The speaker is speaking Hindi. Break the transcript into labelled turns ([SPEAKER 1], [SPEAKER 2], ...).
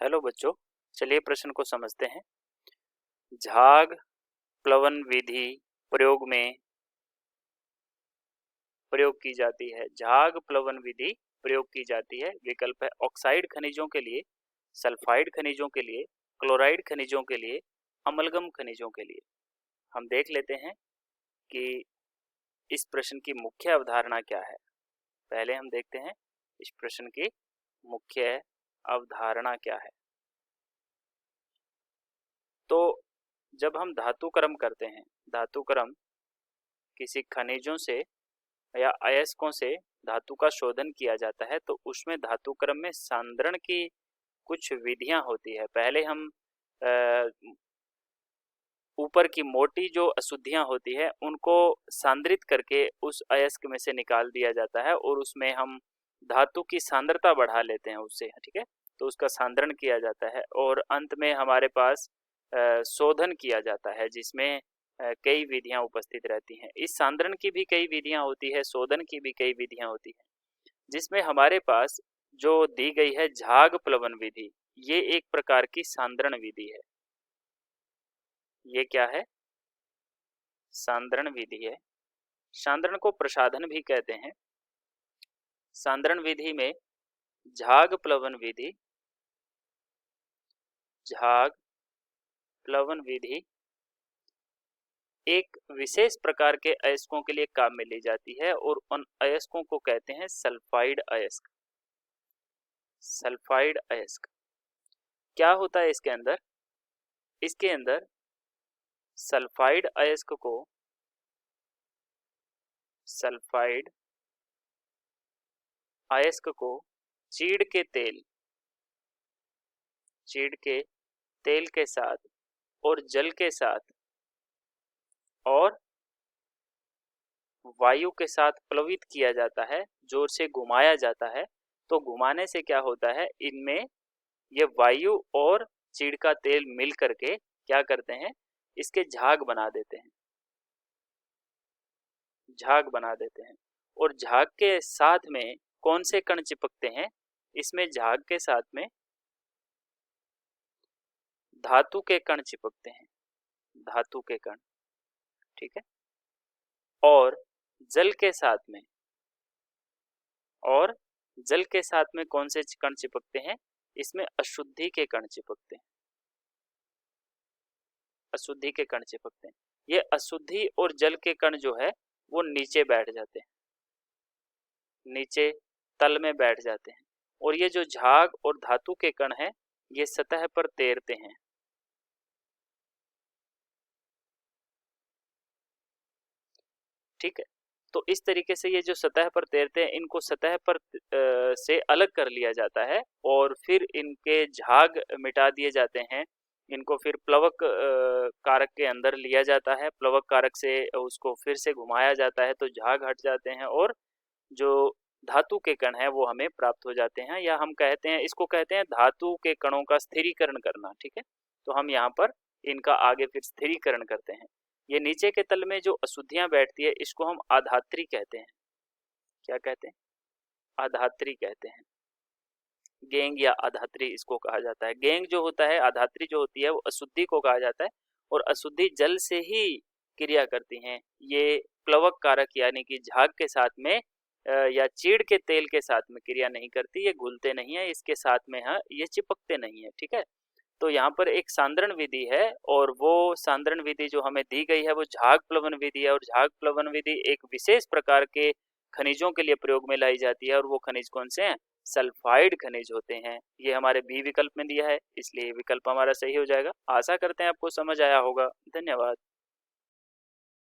[SPEAKER 1] हेलो बच्चों, चलिए प्रश्न को समझते हैं। झाग प्लवन विधि प्रयोग में प्रयोग की जाती है। झाग प्लवन विधि प्रयोग की जाती है। विकल्प है ऑक्साइड खनिजों के लिए, सल्फाइड खनिजों के लिए, क्लोराइड खनिजों के लिए, अमलगम खनिजों के लिए। हम देख लेते हैं कि इस प्रश्न की मुख्य अवधारणा क्या है। पहले हम देखते हैं इस प्रश्न की मुख्य अवधारणा क्या है। तो जब हम धातु क्रम करते हैं, धातु क्रम किसी खनिजों से या अयस्कों से धातु का शोधन किया जाता है, तो उसमें धातु क्रम में सांद्रण की कुछ विधियां होती है। पहले हम ऊपर की मोटी जो अशुद्धियां होती है उनको सांद्रित करके उस अयस्क में से निकाल दिया जाता है और उसमें हम धातु की सांद्रता बढ़ा लेते हैं उससे, ठीक है। तो उसका सांद्रण किया जाता है और अंत में हमारे पास शोधन किया जाता है, जिसमें कई विधियां उपस्थित रहती हैं। इस सांद्रण की भी कई विधियां होती है, शोधन की भी कई विधियां होती है, जिसमें हमारे पास जो दी गई है झाग प्लवन विधि, ये एक प्रकार की सांद्रण विधि है। ये क्या है? सांद्रण विधि है। सांद्रण को प्रसाधन भी कहते हैं। सांद्रण विधि में झाग प्लवन विधि, झाग प्लवन विधि एक विशेष प्रकार के अयस्कों के लिए काम में ली जाती है और उन अयस्कों को कहते हैं सल्फाइड अयस्क। सल्फाइड अयस्क क्या होता है इसके अंदर? इसके अंदर सल्फाइड अयस्क को सल्फाइड अयस्क को चीड़ के तेल के साथ और जल के साथ और वायु के साथ प्लवित किया जाता है, जोर से घुमाया जाता है। तो घुमाने से क्या होता है, इनमें ये वायु और चीड़ का तेल मिल करके क्या करते हैं, इसके झाग बना देते हैं, झाग बना देते हैं। और झाग के साथ में कौन से कण चिपकते हैं? इसमें झाग के साथ में धातु के कण चिपकते हैं, धातु के कण, ठीक है। और जल के साथ में, और जल के साथ में कौन से कण चिपकते हैं? इसमें अशुद्धि के कण चिपकते हैं, अशुद्धि के कण चिपकते हैं। ये अशुद्धि और जल के कण जो है वो नीचे बैठ जाते हैं, नीचे तल में बैठ जाते हैं। और ये जो झाग और धातु के कण हैं ये सतह पर तैरते हैं, ठीक है। तो इस तरीके से ये जो सतह पर तैरते हैं, इनको सतह पर से अलग कर लिया जाता है और फिर इनके झाग मिटा दिए जाते हैं। इनको फिर प्लवक कारक के अंदर लिया जाता है, प्लवक कारक से उसको फिर से घुमाया जाता है, तो झाग हट जाते हैं और जो धातु के कण है वो हमें प्राप्त हो जाते हैं। या हम कहते हैं, इसको कहते हैं धातु के कणों का स्थिरीकरण करना, ठीक है। तो हम यहाँ पर इनका आगे फिर स्थिरीकरण करते हैं। ये नीचे के तल में जो अशुद्धियां बैठती है इसको हम आधात्री कहते हैं। क्या कहते हैं? आधात्री कहते हैं। गेंग या आधात्री इसको कहा जाता है। गेंग जो होता है, आधात्री जो होती है वो अशुद्धि को कहा जाता है और अशुद्धि जल से ही क्रिया करती हैं। ये प्लवक कारक यानी कि झाग के साथ में या चीड़ के तेल के साथ में क्रिया नहीं करती, ये घुलते नहीं है इसके साथ में, हाँ ये चिपकते नहीं है, ठीक है। तो यहाँ पर एक सांद्रण विधि है और वो सांद्रण विधि जो हमें दी गई है वो झाग प्लवन विधि है। और झाग प्लवन विधि एक विशेष प्रकार के खनिजों के लिए प्रयोग में लाई जाती है और वो खनिज कौन से हैं? सल्फाइड खनिज होते हैं। ये हमारे बी विकल्प में दिया है, इसलिए विकल्प हमारा सही हो जाएगा। आशा करते हैं आपको समझ आया होगा। धन्यवाद।